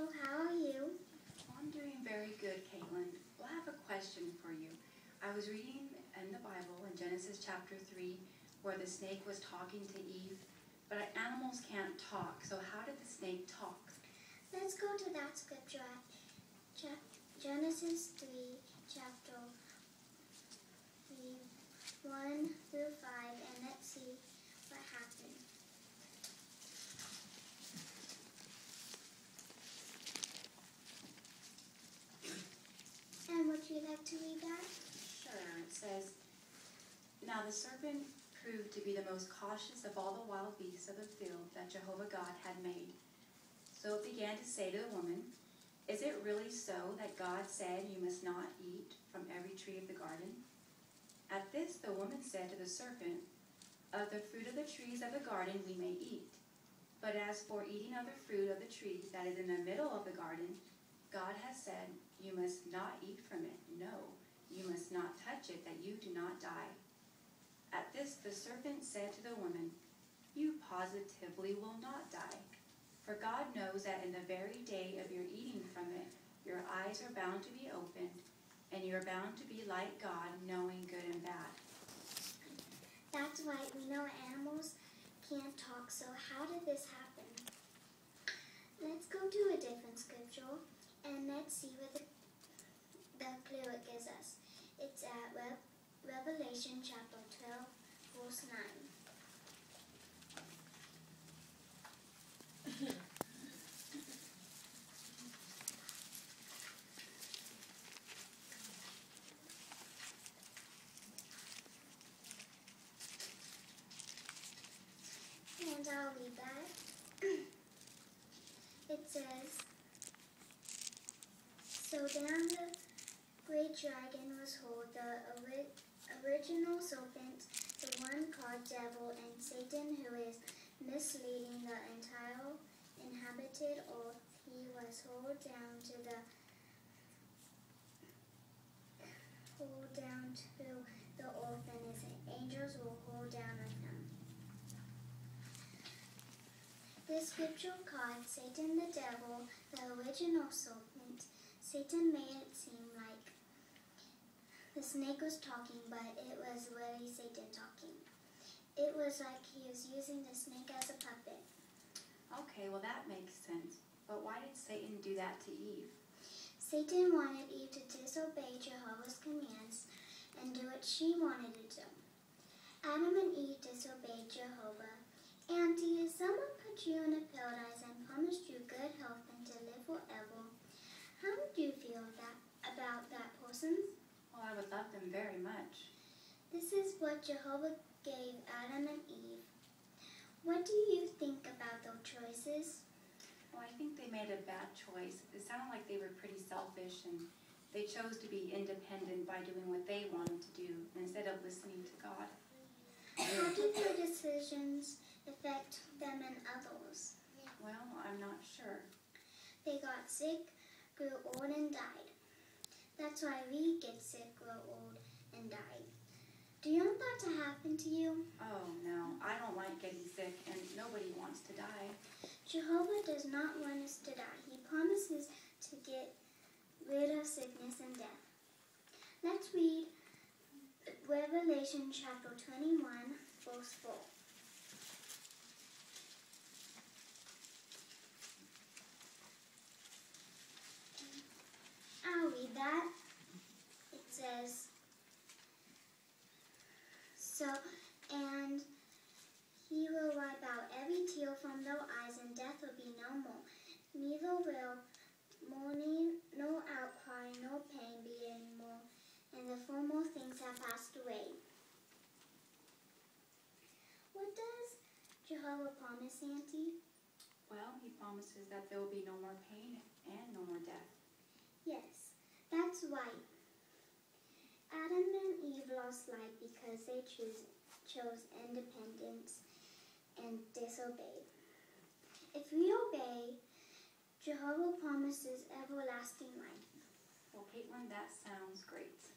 Rachel. How are you? Well, I'm doing very good, Katelyn. Well, I have a question for you. I was reading in the Bible in Genesis chapter 3 where the snake was talking to Eve, but animals can't talk, so how did the snake talk? Let's go to that scripture at Genesis 3, chapter 3, 1 through 5, and let's see what happened. And would you like to read that? Sure. It says, "Now the serpent proved to be the most cautious of all the wild beasts of the field that Jehovah God had made. So it began to say to the woman, 'Is it really so that God said you must not eat from every tree of the garden?' At this the woman said to the serpent, 'Of the fruit of the trees of the garden we may eat. But as for eating of the fruit of the tree that is in the middle of the garden, God has said, you must not eat from it. No, you must not touch it, that you do not die.' At this the serpent said to the woman, 'You positively will not die. For God knows that in the very day of your eating from it, your eyes are bound to be opened, and you are bound to be like God, knowing good and bad.'" That's right, we know animals can't talk, so how did this happen? Let's go to a different scripture, and let's see what the clue it gives us. It's at Revelation chapter 12, verse 9. And I'll read that. It says, "So then the great dragon was called, the original serpent, the one called devil and Satan, who is misleading the entire inhabited earth. He was hurled down to the earth, and his angels were hurled down with him." This scripture called Satan the devil, the original serpent. Satan made it seem like the snake was talking, but it was really Satan talking. It was like he was using the snake as a puppet. Okay, well that makes sense. But why did Satan do that to Eve? Satan wanted Eve to disobey Jehovah's commands and do what she wanted to do. Adam and Eve disobeyed Jehovah. Auntie, if someone put you in a paradise and promised you good health and to live forever, how would you feel about that person? Well, I would love them very much. This is what Jehovah gave Adam and Eve. What do you think about their choices? Well, I think they made a bad choice. It sounded like they were pretty selfish, and they chose to be independent by doing what they wanted to do instead of listening to God. How did their decisions affect them and others? Well, I'm not sure. They got sick, grew old, and died. That's why we get sick, grow old, and die. Do you want that to happen to you? Oh, no. I don't like getting sick, and nobody wants to die. Jehovah does not want us to die. He promises to get rid of sickness and death. Let's read Revelation chapter 21, verse 4. I'll read that. It says, "And he will wipe out every tear from their eyes, and death will be no more. Neither will mourning, nor outcry, nor pain be any more, and the former things have passed away." What does Jehovah promise, Auntie? Well, he promises that there will be no more pain and no more death. Yes, that's right. Adam and Eve lost life because they chose independence and disobeyed. If we obey, Jehovah promises everlasting life. Well, Katelyn, that sounds great.